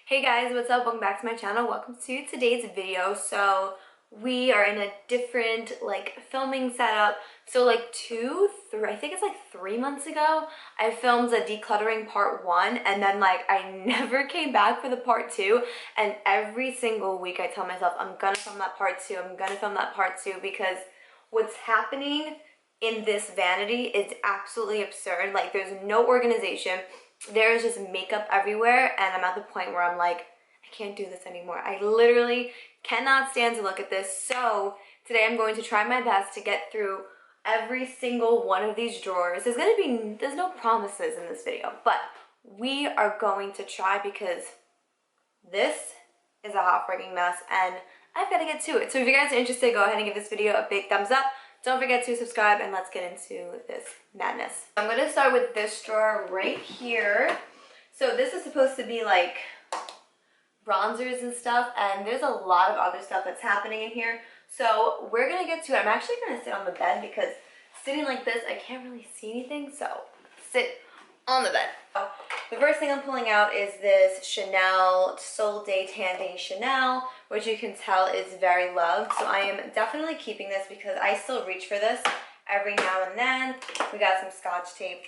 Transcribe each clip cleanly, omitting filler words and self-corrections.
Hey guys, what's up? Welcome back to my channel. Welcome to today's video. So we are in a different filming setup. So I think it's 3 months ago, I filmed the decluttering part 1, and then I never came back for the part 2. And every single week I tell myself I'm gonna film that part 2, I'm gonna film that part 2, because what's happening in this vanity is absolutely absurd. Like, there's no organization. There is just makeup everywhere, and I'm at the point where I'm like, I can't do this anymore. I literally cannot stand to look at this. So today I'm going to try my best to get through every single one of these drawers. There's no promises in this video, but we are going to try, because this is a hot freaking mess and I've got to get to it. So if you guys are interested, go ahead and give this video a big thumbs up. Don't forget to subscribe, and let's get into this madness. I'm going to start with this drawer right here. So this is supposed to be like bronzers and stuff, and there's a lot of other stuff that's happening in here. So we're going to get to it. I'm actually going to sit on the bed, because sitting like this, I can't really see anything. So sit on the bed. The first thing I'm pulling out is this Chanel Sol de Tandy Chanel, which you can tell is very loved. So I am definitely keeping this, because I still reach for this every now and then. We got some Scotch tape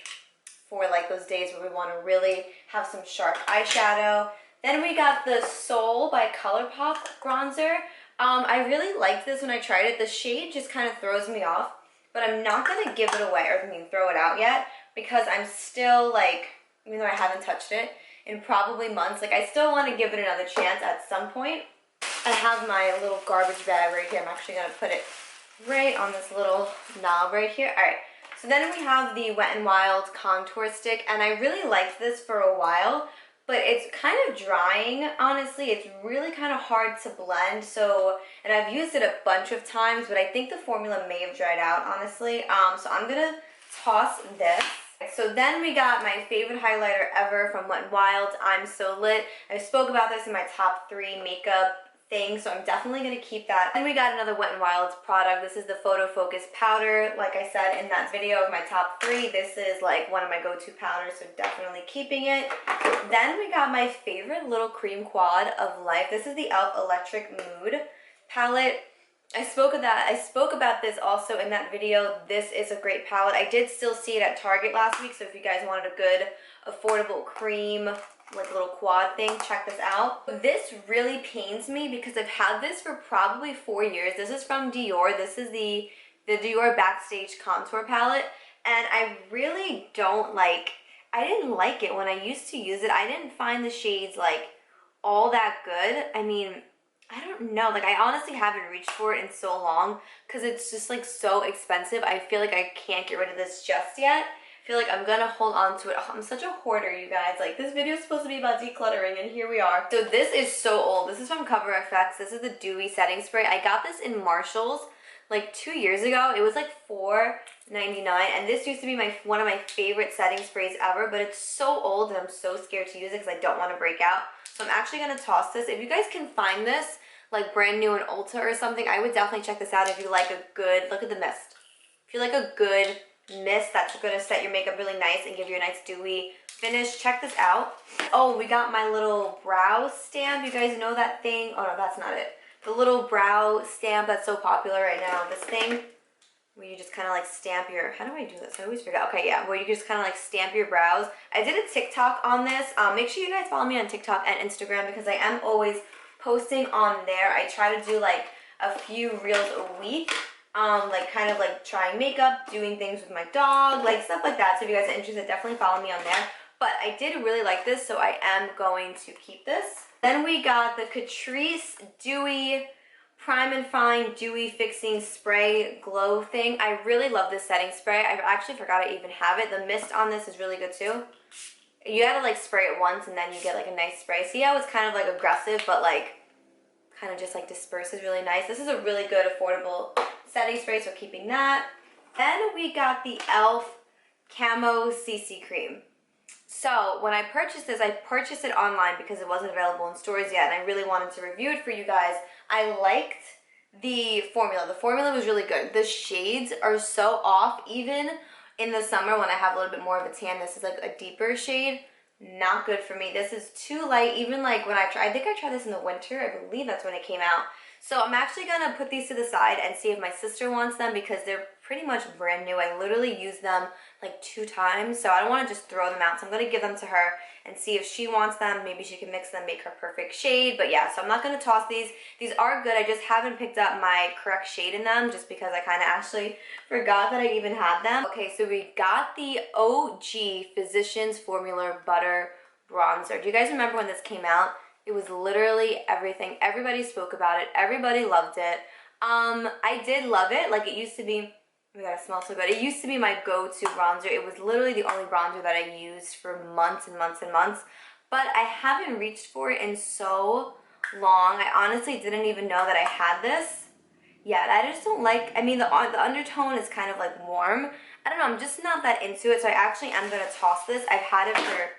for those days where we want to really have some sharp eyeshadow. Then we got the Sol by ColourPop bronzer. I really liked this when I tried it. The shade just kind of throws me off, but I'm not going to give it away, or throw it out yet, because I'm still even though I haven't touched it in probably months, I still want to give it another chance at some point. I have my little garbage bag right here. I'm actually going to put it right on this little knob right here. All right, so then we have the Wet n Wild contour stick, and I really liked this for a while, but it's kind of drying, honestly. It's really kind of hard to blend, and I've used it a bunch of times, but I think the formula may have dried out, honestly. So I'm going to toss this. So then we got my favorite highlighter ever from Wet n Wild, I'm So Lit. I spoke about this in my top 3 makeup things, so I'm definitely going to keep that. Then we got another Wet n Wild product. This is the Photo Focus powder. Like I said in that video of my top 3, this is one of my go-to powders, so definitely keeping it. Then we got my favorite little cream quad of life. This is the e.l.f. Electric Mood palette. I spoke about this also in that video. This is a great palette. I did still see it at Target last week, so if you guys wanted a good, affordable cream, little quad thing, check this out. This really pains me, because I've had this for probably 4 years. This is from Dior. This is the Dior Backstage Contour Palette, and I really don't I didn't like it when I used to use it. I didn't find the shades all that good. I mean, I don't know, I honestly haven't reached for it in so long, because it's just so expensive. I feel like I can't get rid of this just yet. I feel like I'm gonna hold on to it. Oh, I'm such a hoarder, you guys. This video is supposed to be about decluttering, and here we are. So this is so old. This is from Cover FX. This is the Dewy Setting Spray. I got this in Marshall's 2 years ago. It was $4.99, and this used to be one of my favorite setting sprays ever, but it's so old, and I'm so scared to use it, because I don't want to break out. So I'm actually going to toss this. If you guys can find this brand new in Ulta or something, I would definitely check this out if you like a good, look at the mist. If you like a good mist that's going to set your makeup really nice and give you a nice dewy finish, check this out. Oh, we got my little brow stamp. You guys know that thing? Oh no, that's not it. The little brow stamp that's so popular right now. This thing where you just kind of stamp your, how do I do this? I always forget. Okay, yeah, where you just kind of stamp your brows. I did a TikTok on this. Make sure you guys follow me on TikTok and Instagram, because I am always posting on there. I try to do a few reels a week, kind of trying makeup, doing things with my dog, stuff like that. So if you guys are interested, definitely follow me on there. But I did really like this, so I am going to keep this. Then we got the Catrice Dewy Prime and Fine Dewy Fixing Spray Glow thing. I really love this setting spray. I actually forgot I even have it. The mist on this is really good too. You gotta spray it once, and then you get a nice spray. See how it's kind of aggressive, but kind of just disperses really nice. This is a really good affordable setting spray, so keeping that. Then we got the e.l.f. Camo CC Cream. So when I purchased this, I purchased it online because it wasn't available in stores yet, and I really wanted to review it for you guys. I liked the formula. The formula was really good. The shades are so off. Even in the summer when I have a little bit more of a tan, this is a deeper shade. not good for me. This is too light. Even like when I think I tried this in the winter. I believe that's when it came out. So I'm actually gonna put these to the side and see if my sister wants them because they're pretty much brand new. I literally used them like 2 times, so I don't want to just throw them out. So I'm gonna give them to her and see if she wants them. Maybe she can mix them, make her perfect shade. But yeah, so I'm not gonna toss these. These are good. I just haven't picked up my correct shade in them just because I kind of actually forgot that I even had them. Okay, so we got the OG Physicians Formula Butter Bronzer. Do you guys remember when this came out? It was literally everything. Everybody spoke about it. Everybody loved it. I did love it. Like, it used to be, oh my god, it smells so good. It used to be my go-to bronzer. It was literally the only bronzer that I used for months and months and months. But I haven't reached for it in so long. I honestly didn't even know that I had this. Yeah, I just don't like, I mean, the undertone is kind of like warm. I don't know, I'm just not that into it. So I actually am going to toss this. I've had it for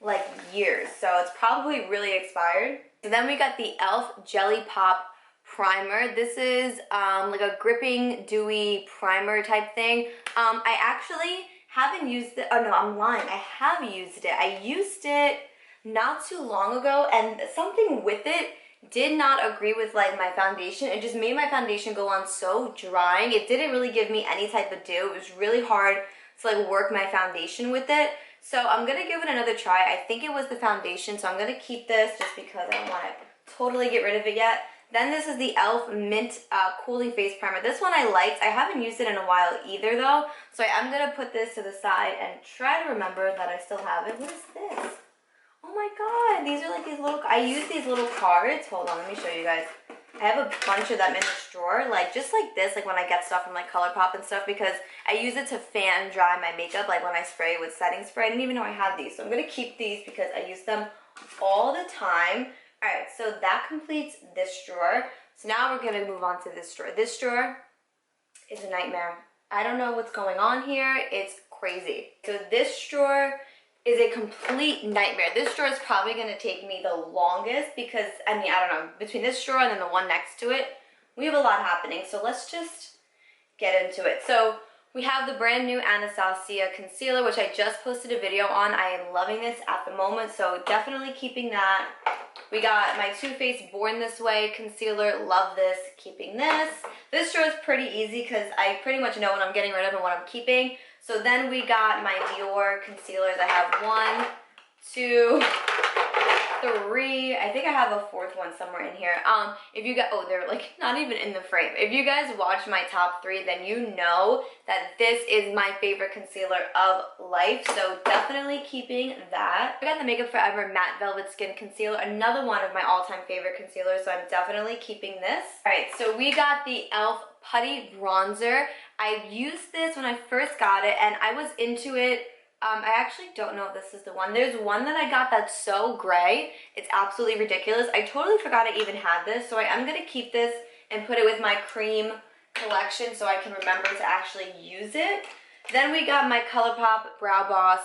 like years, so it's probably really expired. So then we got the e.l.f. Jelly Pop Primer. This is like a gripping dewy primer type thing. I actually haven't used it. Oh no, I'm lying. I have used it. I used it not too long ago, and something with it did not agree with like my foundation. It just made my foundation go on so drying. It didn't really give me any type of dew. It was really hard to like work my foundation with it. So I'm gonna give it another try. I think it was the foundation, so I'm gonna keep this just because I don't want to totally get rid of it yet. Then this is the e.l.f. Mint Cooling Face Primer. This one I liked. I haven't used it in a while either though. So I'm gonna put this to the side and try to remember that I still have it. What is this? Oh my god, these are like these little, I use these little cards. Hold on, let me show you guys. I have a bunch of them in this drawer, like just like this, like when I get stuff from like ColourPop and stuff, because I use it to fan dry my makeup, like when I spray with setting spray. I didn't even know I had these, so I'm gonna keep these because I use them all the time. All right, so that completes this drawer. So now we're gonna move on to this drawer. This drawer is a nightmare. I don't know what's going on here. It's crazy. So this drawer is a complete nightmare. This drawer is probably going to take me the longest because, I mean, I don't know, between this drawer and then the one next to it, we have a lot happening. So let's just get into it. So we have the brand new Anastasia concealer, which I just posted a video on. I am loving this at the moment, so definitely keeping that. We got my Too Faced Born This Way concealer. Love this. Keeping this. This drawer is pretty easy because I pretty much know what I'm getting rid of and what I'm keeping. So then we got my Dior concealers. I have 1, 2, 3. I think I have a 4th one somewhere in here. If you guys, oh, they're like not even in the frame. If you guys watch my top 3, then you know that this is my favorite concealer of life. So definitely keeping that. I got the Makeup Forever Matte Velvet Skin Concealer, another one of my all-time favorite concealers. So I'm definitely keeping this. All right, so we got the e.l.f. Putty Bronzer. I used this when I first got it, and I was into it. I actually don't know if this is the one. There's one that I got that's so gray. It's absolutely ridiculous. I totally forgot I even had this, so I am going to keep this and put it with my cream collection so I can remember to actually use it. Then we got my ColourPop Brow Boss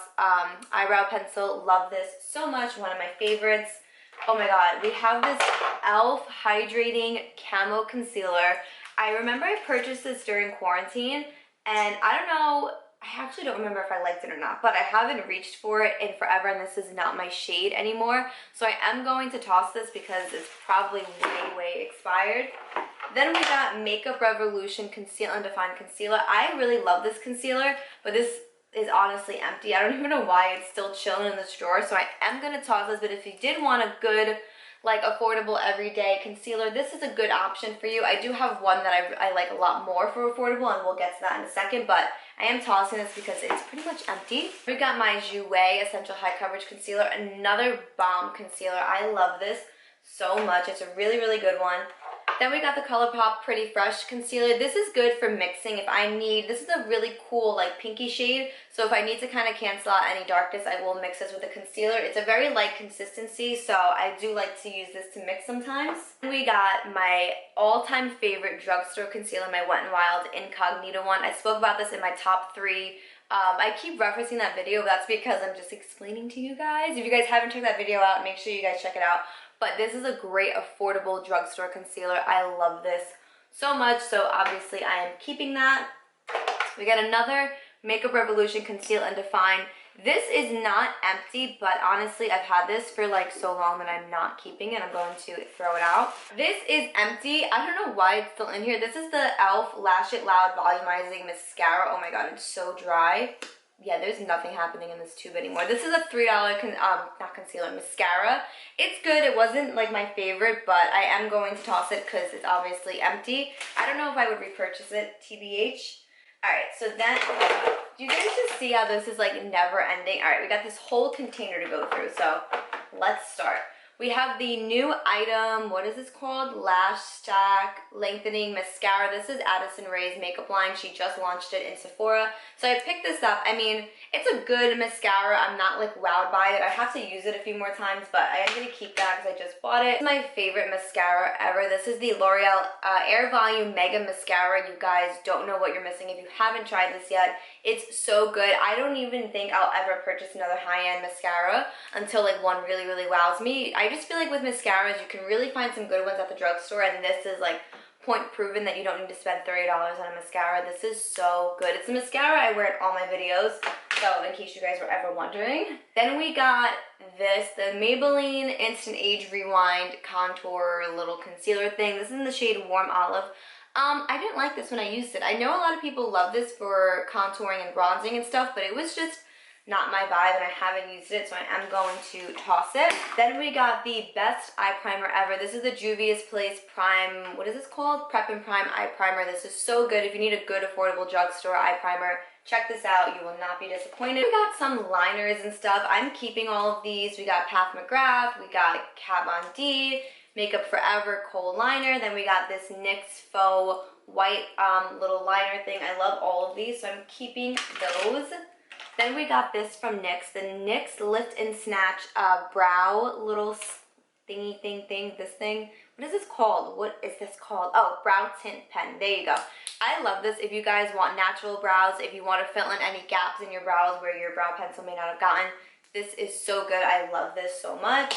eyebrow pencil. Love this so much. One of my favorites. Oh my god. We have this e.l.f. Hydrating Camo Concealer. I remember I purchased this during quarantine, and I don't know, I actually don't remember if I liked it or not, but I haven't reached for it in forever, and this is not my shade anymore. So I am going to toss this because it's probably way expired. Then we got Makeup Revolution Conceal and Define Concealer. I really love this concealer, but this is honestly empty. I don't even know why it's still chilling in this drawer, so I am going to toss this. But if you did want a good, like, affordable everyday concealer, this is a good option for you. I do have one that I like a lot more for affordable, and we'll get to that in a second, but I am tossing this because it's pretty much empty. We got my Jouer Essential High Coverage Concealer, another bomb concealer. I love this so much. It's a really good one. Then we got the ColourPop Pretty Fresh Concealer. This is good for mixing if I need, this is a really cool like pinky shade, so if I need to kind of cancel out any darkness, I will mix this with a concealer. It's a very light consistency, so I do like to use this to mix sometimes. We got my all-time favorite drugstore concealer, my Wet n Wild Incognito one. I spoke about this in my top 3. I keep referencing that video, but that's because I'm just explaining to you guys. If you guys haven't checked that video out, make sure you guys check it out. But this is a great affordable drugstore concealer. I love this so much, so obviously I am keeping that. We got another Makeup Revolution Conceal and Define. This is not empty, but honestly, I've had this for like so long that I'm not keeping it. I'm going to throw it out. This is empty. I don't know why it's still in here. This is the e.l.f. Lash It Loud Volumizing Mascara. Oh my god, it's so dry. Yeah, there's nothing happening in this tube anymore. This is a $3 not concealer, mascara. It's good. It wasn't like my favorite, but I am going to toss it because it's obviously empty. I don't know if I would repurchase it, TBH. Alright, so then, you guys just see how this is like never ending? Alright, we got this whole container to go through, so let's start. We have the new item, what is this called? Lash Stack Lengthening Mascara. This is Addison Rae's makeup line. She just launched it in Sephora. So I picked this up. I mean, it's a good mascara. I'm not like wowed by it. I have to use it a few more times, but I am going to keep that because I just bought it. This is my favorite mascara ever. This is the L'Oreal Air Volume Mega Mascara. You guys don't know what you're missing if you haven't tried this yet. It's so good. I don't even think I'll ever purchase another high-end mascara until like one really, really wows me. I just feel like with mascaras, you can really find some good ones at the drugstore, and this is like point proven that you don't need to spend $30 on a mascara. This is so good. It's a mascara I wear in all my videos, so in case you guys were ever wondering. Then we got this, the Maybelline Instant Age Rewind Contour little concealer thing. This is in the shade Warm Olive. I didn't like this when I used it. I know a lot of people love this for contouring and bronzing and stuff, but it was just not my vibe, and I haven't used it, so I am going to toss it. Then we got the best eye primer ever. This is the Juvia's Place Prime, what is this called? Prep and Prime Eye Primer. This is so good. If you need a good, affordable drugstore eye primer, check this out. You will not be disappointed. We got some liners and stuff. I'm keeping all of these. We got Pat McGrath. We got Kat Von D, Makeup Forever Kohl Liner. Then we got this NYX Faux White little liner thing. I love all of these, so I'm keeping those. Then we got this from NYX, the NYX Lift and Snatch brow little thingy thing, this thing. What is this called? What is this called? Oh, brow tint pen. There you go. I love this if you guys want natural brows, if you want to fill in any gaps in your brows where your brow pencil may not have gotten. This is so good. I love this so much.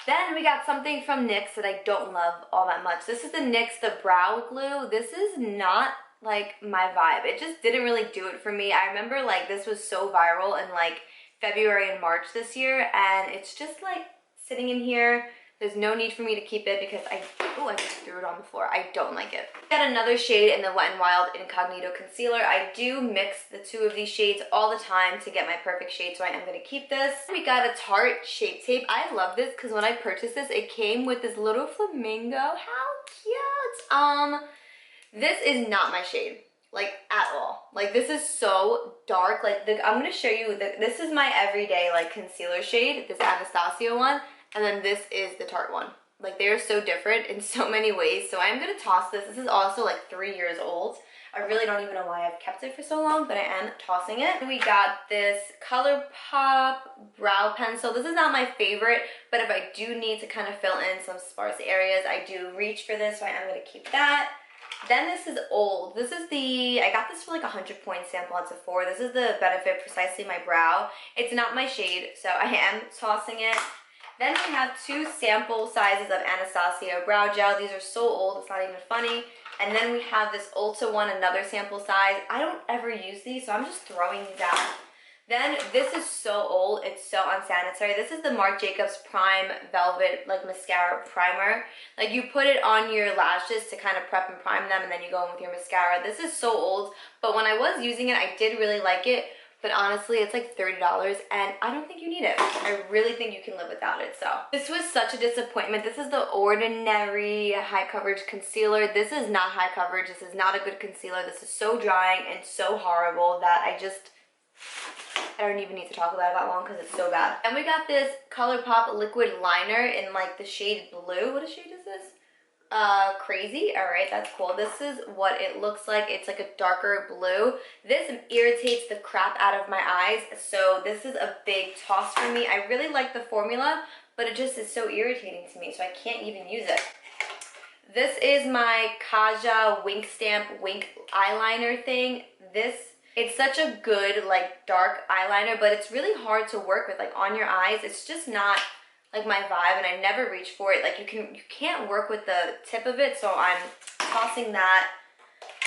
Then we got something from NYX that I don't love all that much. This is the NYX, the brow glue. This is not like my vibe. It just didn't really do it for me. I remember like this was so viral in like February and March this year, and it's just like sitting in here. There's no need for me to keep it because I just threw it on the floor. I don't like it. Got another shade in the Wet n Wild Incognito Concealer. I do mix the two of these shades all the time to get my perfect shade, so I am going to keep this. We got a Tarte Shape Tape. I love this because when I purchased this, it came with this little flamingo. How cute! This is not my shade, like at all. Like this is so dark. Like I'm gonna show you this is my everyday like concealer shade, this Anastasia one, and then this is the Tarte one. Like they're so different in so many ways. So I'm gonna toss this. This is also like 3 years old. I really don't even know why I've kept it for so long, but I am tossing it. We got this ColourPop brow pencil. This is not my favorite, but if I do need to kind of fill in some sparse areas, I do reach for this, so I am gonna keep that. Then this is old. This is I got this for like 100-point sample at Sephora. This is the Benefit Precisely My Brow. It's not my shade, so I am tossing it. Then we have 2 sample sizes of Anastasia Brow Gel. These are so old, it's not even funny. And then we have this Ulta one, another sample size. I don't ever use these, so I'm just throwing these out. Then this is so old, it's so unsanitary. This is the Marc Jacobs Prime Velvet like mascara primer. Like you put it on your lashes to kind of prep and prime them, and then you go in with your mascara. This is so old, but when I was using it, I did really like it. But honestly, it's like $30, and I don't think you need it. I really think you can live without it. So this was such a disappointment. This is the Ordinary High Coverage Concealer. This is not high coverage. This is not a good concealer. This is so drying and so horrible that I don't even need to talk about it that long because it's so bad. And we got this ColourPop liquid liner in like the shade blue. What shade is this? Crazy. All right, that's cool. This is what it looks like. It's like a darker blue. This irritates the crap out of my eyes, so this is a big toss for me. I really like the formula, but it just is so irritating to me, so I can't even use it. This is my Kaja Wink Stamp Wink eyeliner thing. It's such a good like dark eyeliner, but it's really hard to work with like on your eyes. It's just not like my vibe, and I never reach for it. Like you can't work with the tip of it, so I'm tossing that.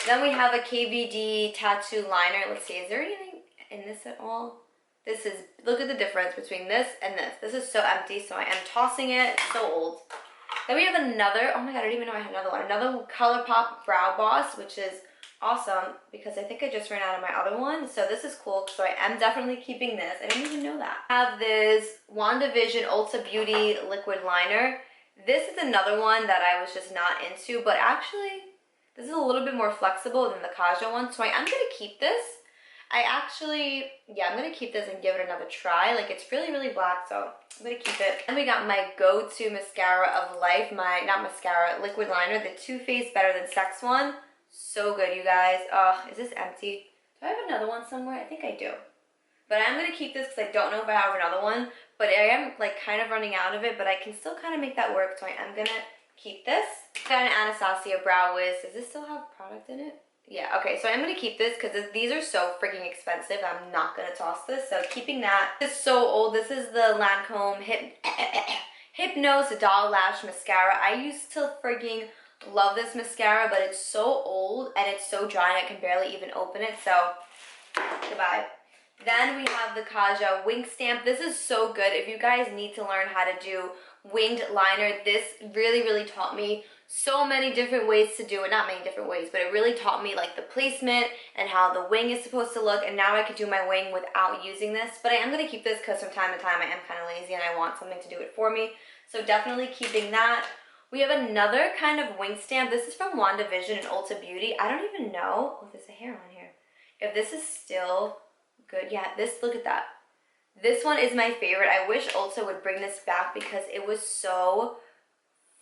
Then we have a KVD tattoo liner. Let's see, is there anything in this at all? This is, look at the difference between this and this. This is so empty, so I am tossing it. It's so old. Then we have another, oh my god, I didn't even know I had another one. Another ColourPop Brow Boss, which is awesome because I think I just ran out of my other one. So this is cool, so I am definitely keeping this. I didn't even know that. I have this WandaVision Ulta Beauty Liquid Liner. This is another one that I was just not into, but actually, this is a little bit more flexible than the Kaja one, so I am gonna keep this. I'm gonna keep this and give it another try. Like, it's really, really black, so I'm gonna keep it. And we got my go-to mascara of life, liquid liner, the Too Faced Better Than Sex one. So good, you guys. Is this empty? Do I have another one somewhere? I think I do. But I'm gonna keep this because I don't know if I have another one, but I am like kind of running out of it, but I can still kind of make that work, so I am gonna keep this. Got an Anastasia Brow Wiz. Does this still have product in it? Yeah, okay, so I'm gonna keep this because these are so freaking expensive. I'm not gonna toss this, so keeping that. This is so old. This is the Lancome Hypnose Doll Lash Mascara. I used to freaking love this mascara, but it's so old and it's so dry and I can barely even open it, so goodbye. Then we have the Kaja Wing Stamp. This is so good. If you guys need to learn how to do winged liner, this really, really taught me so many different ways to do it. Not many different ways, but it really taught me like the placement and how the wing is supposed to look, and now I could do my wing without using this. But I am going to keep this because from time to time I am kind of lazy and I want something to do it for me. So definitely keeping that. We have another kind of wing stamp. This is from WandaVision and Ulta Beauty. I don't even know. Oh, there's a hair on here. If this is still good. Yeah, look at that. This one is my favorite. I wish Ulta would bring this back because it was so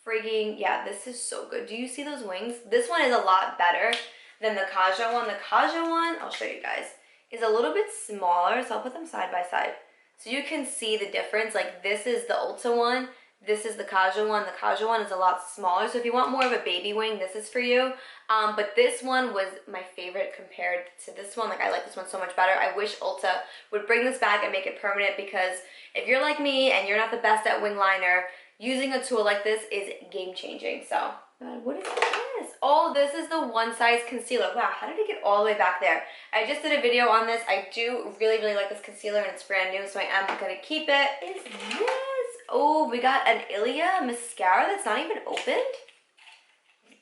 frigging, yeah, this is so good. Do you see those wings? This one is a lot better than the Kaja one. The Kaja one, I'll show you guys, is a little bit smaller, so I'll put them side by side. So you can see the difference. Like, this is the Ulta one. This is the Kaja one. The Kaja one is a lot smaller. So if you want more of a baby wing, this is for you. But this one was my favorite compared to this one. Like, I like this one so much better. I wish Ulta would bring this back and make it permanent because if you're like me and you're not the best at wing liner, using a tool like this is game changing. So, what is this? Oh, this is the One Size Concealer. Wow, how did it get all the way back there? I just did a video on this. I do really, really like this concealer and it's brand new, so I am gonna keep it. What is this? Oh, we got an Ilia mascara that's not even opened.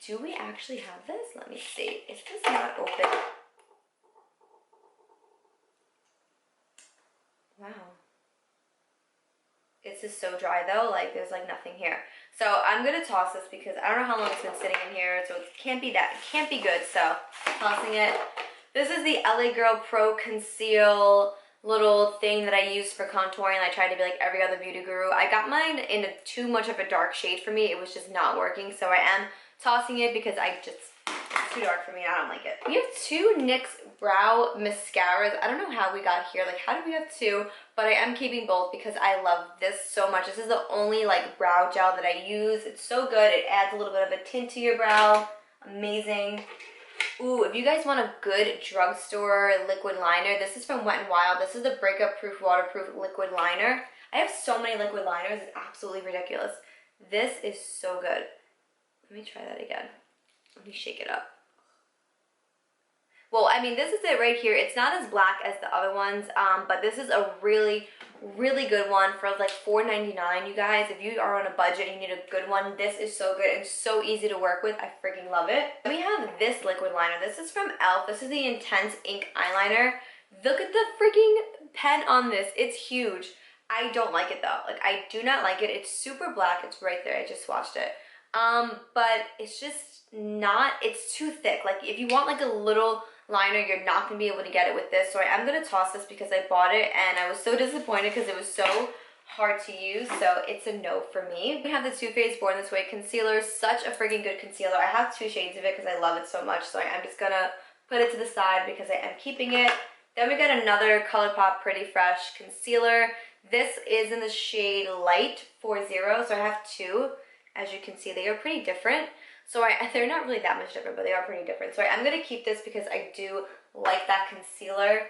Do we actually have this? Let me see. Is this not open? Wow. This is so dry though, like there's like nothing here. So I'm gonna toss this because I don't know how long it's been sitting in here, so it can't be good, so tossing it. This is the LA Girl Pro Conceal little thing that I use for contouring. I tried to be like every other beauty guru. I got mine in too much of a dark shade for me. It was just not working, so I am tossing it because it's too dark for me. I don't like it. We have two NYX brow mascaras. I don't know how we got here. Like, how did we have two? But I am keeping both because I love this so much. This is the only like brow gel that I use. It's so good. It adds a little bit of a tint to your brow. Amazing. Ooh, if you guys want a good drugstore liquid liner, this is from Wet n Wild. This is the Breakup Proof Waterproof Liquid Liner. I have so many liquid liners. It's absolutely ridiculous. This is so good. Let me try that again. Let me shake it up. Well, I mean, this is it right here. It's not as black as the other ones, but this is a really, really good one for like $4.99, you guys. If you are on a budget and you need a good one, this is so good and so easy to work with. I freaking love it. And we have this liquid liner. This is from e.l.f. This is the Intense Ink Eyeliner. Look at the freaking pen on this. It's huge. I don't like it though. Like, I do not like it. It's super black. It's right there. I just swatched it. But it's just not, it's too thick. Like, if you want like a little liner, you're not gonna be able to get it with this. So I'm gonna toss this because I bought it and I was so disappointed because it was so hard to use. So it's a no for me. We have the Too Faced Born This Way concealer. Such a freaking good concealer. I have two shades of it because I love it so much. So I'm just gonna put it to the side because I am keeping it. Then we got another ColourPop Pretty Fresh concealer. This is in the shade Light 40. So I have two. As you can see, they are pretty different. So they're not really that much different, but they are pretty different. So I'm going to keep this because I do like that concealer.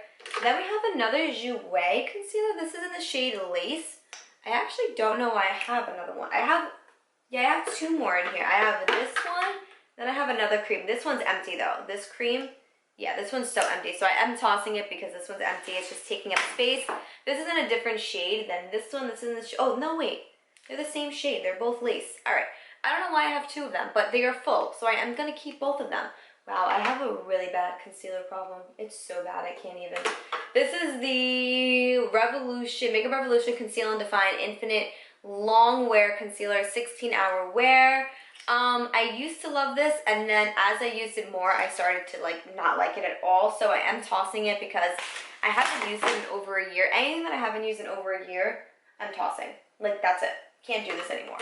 Then we have another Jouer concealer. This is in the shade Lace. I actually don't know why I have another one. I have two more in here. I have this one, then I have another cream. This one's empty though. This cream Yeah, this one's so empty. So I am tossing it because this one's empty. It's just taking up space. This is in a different shade than this one. This is in the oh, no, wait. They're the same shade. They're both lace. All right. I don't know why I have two of them, but they are full. So I am going to keep both of them. Wow, I have a really bad concealer problem. It's so bad, I can't even. This is the Revolution, Makeup Revolution Conceal and Define Infinite Long Wear Concealer, 16-hour wear. I used to love this, and then as I used it more, I started to like not like it at all. So I am tossing it because I haven't used it in over a year. Anything that I haven't used in over a year, I'm tossing. Like, that's it. Can't do this anymore.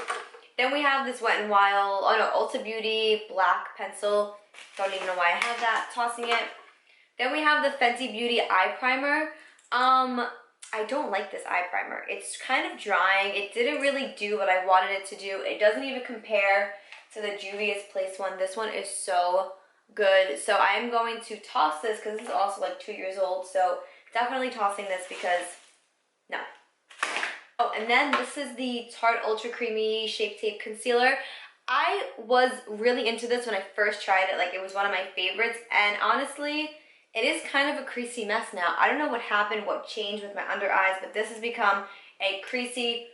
Then we have this Wet n Wild, oh no, Ulta Beauty Black Pencil. Don't even know why I have that. Tossing it. Then we have the Fenty Beauty Eye Primer. I don't like this eye primer. It's kind of drying. It didn't really do what I wanted it to do. It doesn't even compare to the Juvia's Place one. This one is so good. So I am going to toss this because this is also like 2 years old. So definitely tossing this because no. Oh, and then this is the Tarte Ultra Creamy Shape Tape Concealer. I was really into this when I first tried it. Like, it was one of my favorites. And honestly, it is kind of a creasy mess now. I don't know what happened, what changed with my under eyes, but this has become a creasy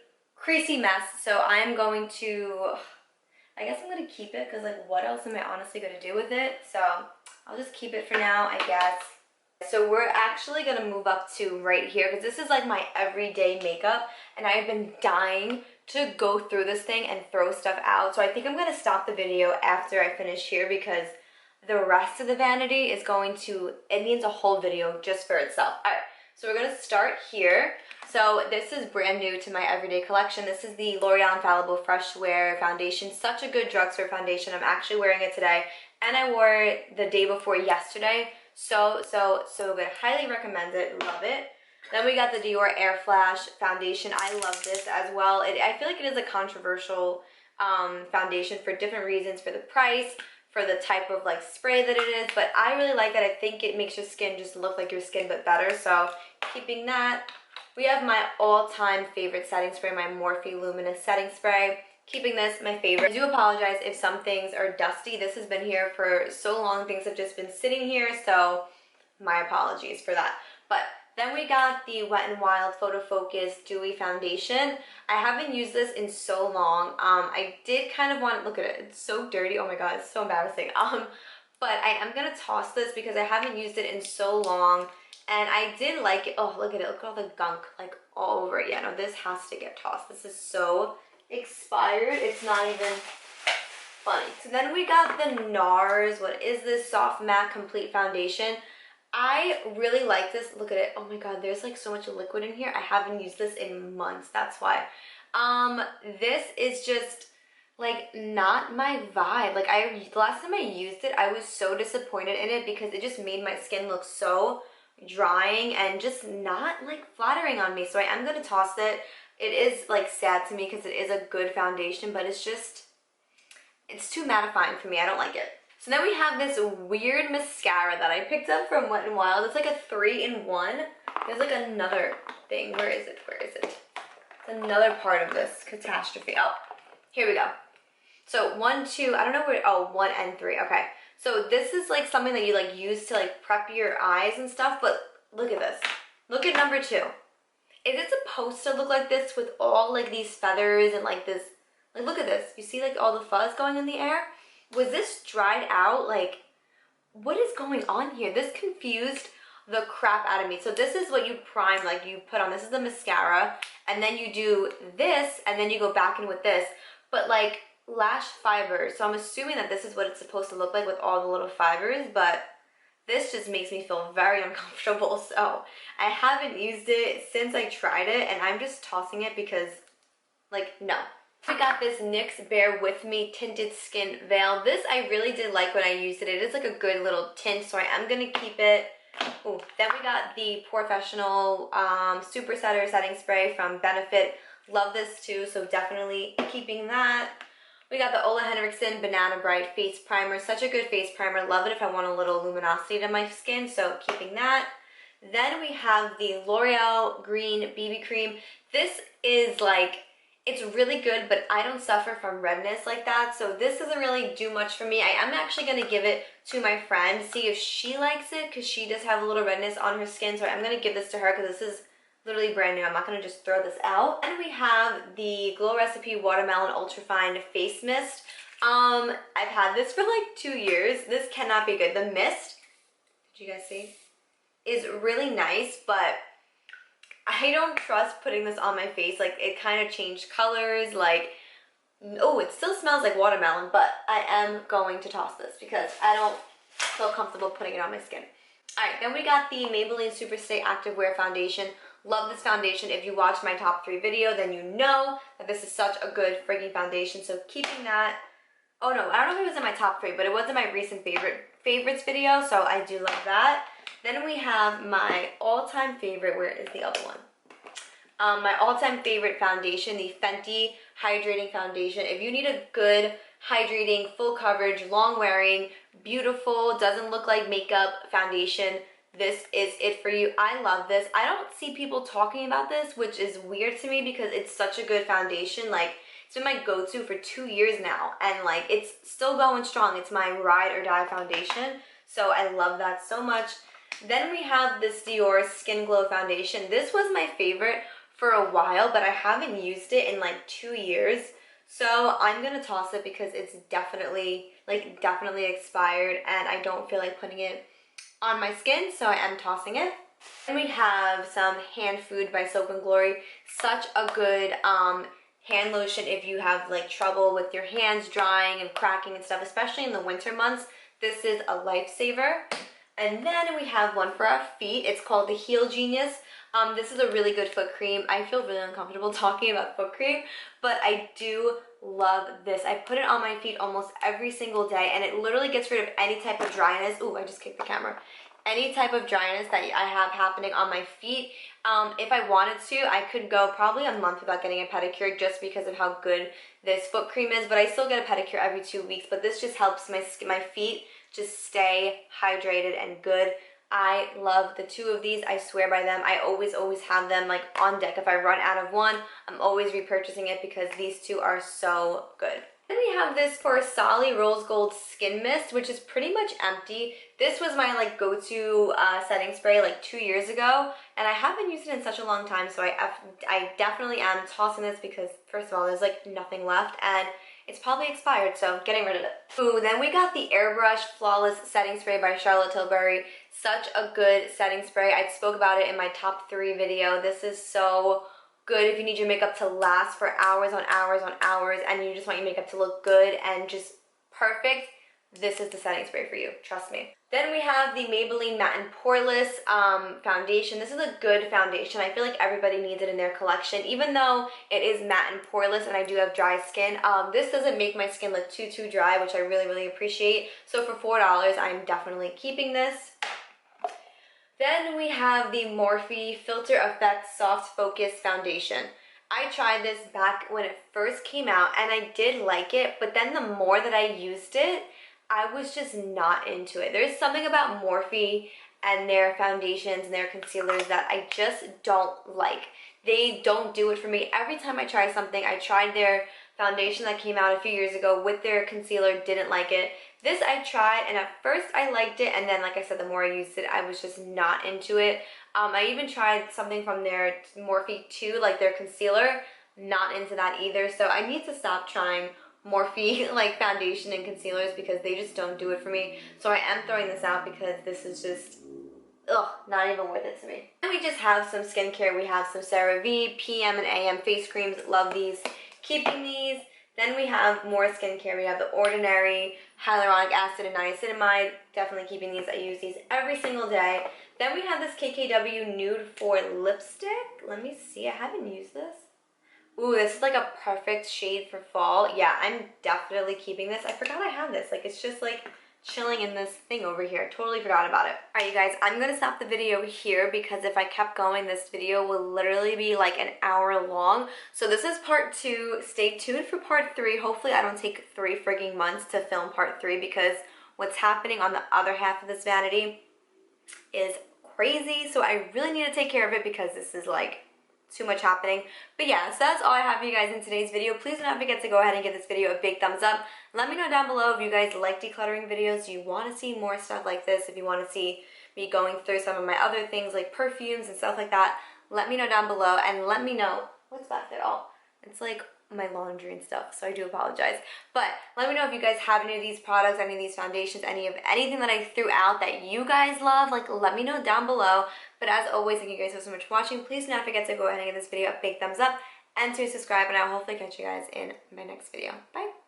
mess. So I'm going to, I guess I'm going to keep it because, like, what else am I honestly going to do with it? So I'll just keep it for now, I guess. So we're actually going to move up to right here because this is like my everyday makeup, and I've been dying to go through this thing and throw stuff out. So I think I'm going to stop the video after I finish here because the rest of the vanity is going to, it needs a whole video just for itself. All right, so we're going to start here. So this is brand new to my everyday collection. This is the L'Oreal Infallible Fresh Wear Foundation. Such a good drugstore foundation. I'm actually wearing it today, and I wore it the day before yesterday. So good. Highly recommend it. Love it. Then we got the Dior Air Flash Foundation. I love this as well. I feel like it is a controversial foundation for different reasons, for the price, for the type of like spray that it is, but I really like that. I think it makes your skin just look like your skin but better, so keeping that. We have my all-time favorite setting spray, my Morphe Luminous setting spray. Keeping this, my favorite. I do apologize if some things are dusty. This has been here for so long. Things have just been sitting here, so my apologies for that. But then we got the Wet n Wild Photo Focus Dewy Foundation. I haven't used this in so long. I did kind of want, look at it, it's so dirty. Oh my god, it's so embarrassing. But I am gonna toss this because I haven't used it in so long, and I did like it. Oh, look at it, look at all the gunk like all over it. Yeah, no, this has to get tossed. This is so expired, it's not even funny. So then we got the NARS, what is this, Soft Matte Complete Foundation. I really like this. Look at it. Oh my god, there's like so much liquid in here. I haven't used this in months, that's why. This is just like not my vibe. Like, the last time I used it, I was so disappointed in it because it just made my skin look so drying and just not like flattering on me. So I am gonna toss it. It is like sad to me because it is a good foundation, but it's just, it's too mattifying for me. I don't like it. So then we have this weird mascara that I picked up from Wet n Wild. It's like a 3-in-1. There's like another thing. Where is it? Where is it? It's another part of this catastrophe. Oh, here we go. So 1, 2, I don't know where, oh, 1 and 3. Okay. So this is like something that you like use to like prep your eyes and stuff, but look at this. Look at number 2. Is it supposed to look like this with all like these feathers and like this, like look at this. You see like all the fuzz going in the air? Was this dried out? Like, what is going on here? This confused the crap out of me. So this is what you prime, like you put on. This is the mascara, and then you do this, and then you go back in with this. But like lash fibers. So I'm assuming that this is what it's supposed to look like with all the little fibers, but this just makes me feel very uncomfortable. So I haven't used it since I tried it, and I'm just tossing it because, like, no. We got this NYX Bear With Me Tinted Skin Veil. This I really did like when I used it. It is like a good little tint, so I am going to keep it. Ooh. Then we got the Professional Super Setter Setting Spray from Benefit. Love this too, so definitely keeping that. We got the Ole Henriksen Banana Bright Face Primer. Such a good face primer. Love it if I want a little luminosity to my skin, so keeping that. Then we have the L'Oreal Green BB Cream. This is like, It's really good, but I don't suffer from redness like that, so this doesn't really do much for me. I am actually going to give it to my friend, see if she likes it, because she does have a little redness on her skin, so I'm going to give this to her because this is literally brand new. I'm not going to just throw this out. And we have the Glow Recipe Watermelon Ultrafine Face Mist. I've had this for like 2 years. This cannot be good. The mist, did you guys see, is really nice, but I don't trust putting this on my face. Like, it kind of changed colors. Like, oh, it still smells like watermelon, but I am going to toss this because I don't feel comfortable putting it on my skin. All right, then we got the Maybelline Superstay Activewear Foundation. Love this foundation. If you watched my top 3 video, then you know that this is such a good freaking foundation. So keeping that. Oh no, I don't know if it was in my top 3, but it was in my recent favorites video, so I do love that. Then we have my all-time favorite. Where is the other one? My all-time favorite foundation, the Fenty Hydrating Foundation. If you need a good, hydrating, full coverage, long-wearing, beautiful, doesn't look like makeup foundation, this is it for you. I love this. I don't see people talking about this, which is weird to me because it's such a good foundation. Like, it's been my go-to for 2 years now, and like, it's still going strong. It's my ride or die foundation, so I love that so much. Then we have this Dior Skin Glow Foundation. This was my favorite for a while, but I haven't used it in like 2 years, so I'm gonna toss it because it's definitely expired, and I don't feel like putting it on my skin, so I am tossing it. Then we have some Hand Food by Soap and Glory. Such a good hand lotion if you have like trouble with your hands drying and cracking and stuff, especially in the winter months. This is a lifesaver. And then we have one for our feet. It's called the Heel Genius. This is a really good foot cream. I feel really uncomfortable talking about foot cream, but I do love this. I put it on my feet almost every single day, and it literally gets rid of any type of dryness. Ooh, I just kicked the camera. Any type of dryness that I have happening on my feet. If I wanted to, I could go probably a month without getting a pedicure just because of how good this foot cream is, but I still get a pedicure every 2 weeks, but this just helps my feet just stay hydrated and good. I love the 2 of these. I swear by them. I always have them like on deck. If I run out of one, I'm always repurchasing it because these 2 are so good. Then we have this for Solly Rose Gold Skin Mist, which is pretty much empty. This was my like go-to setting spray like 2 years ago, and I haven't used it in such a long time, so I definitely am tossing this because first of all, there's like nothing left, and it's probably expired, so getting rid of it. Ooh, then we got the Airbrush Flawless Setting Spray by Charlotte Tilbury. Such a good setting spray. I spoke about it in my top 3 video. This is so good if you need your makeup to last for hours on hours on hours, and you just want your makeup to look good and just perfect. This is the setting spray for you, trust me. Then we have the Maybelline Matte and Poreless foundation. This is a good foundation. I feel like everybody needs it in their collection. Even though it is matte and poreless and I do have dry skin, this doesn't make my skin look too dry, which I really appreciate. So for $4, I'm definitely keeping this. Then we have the Morphe Filter Effects Soft Focus Foundation. I tried this back when it first came out and I did like it, but then the more that I used it, I was just not into it. There's something about Morphe and their foundations and their concealers that I just don't like. They don't do it for me. Every time I try something, I tried their foundation that came out a few years ago with their concealer, didn't like it. This I tried, and at first I liked it, and then like I said, the more I used it, I was just not into it. I even tried something from their Morphe 2, like their concealer, not into that either. So I need to stop trying Morphe like foundation and concealers because they just don't do it for me. So I am throwing this out because this is just, ugh, not even worth it to me. And we just have some skincare. We have some CeraVe PM and AM face creams. Love these. Keeping these. Then we have more skincare. We have The Ordinary, hyaluronic acid and niacinamide. Definitely keeping these. I use these every single day. Then we have this KKW Nude for lipstick. Let me see. I haven't used this. Ooh, this is like a perfect shade for fall. Yeah, I'm definitely keeping this. I forgot I had this. Like, it's just like chilling in this thing over here. Totally forgot about it. All right, you guys, I'm gonna stop the video here because if I kept going, this video will literally be like an hour long. So this is part 2. Stay tuned for part 3. Hopefully I don't take 3 frigging months to film part 3 because what's happening on the other half of this vanity is crazy. So I really need to take care of it because this is like too much happening. But yeah, so that's all I have for you guys in today's video. Please do not forget to go ahead and give this video a big thumbs up. Let me know down below if you guys like decluttering videos. Do you want to see more stuff like this? If you want to see me going through some of my other things like perfumes and stuff like that, let me know down below, and let me know what's back there. Oh, it's like my laundry and stuff, so I do apologize. But let me know if you guys have any of these products, any of these foundations, anything that I threw out that you guys love. Like, let me know down below. But as always, thank you guys so much for watching. Please do not forget to go ahead and give this video a big thumbs up and to subscribe, and I'll hopefully catch you guys in my next video. Bye.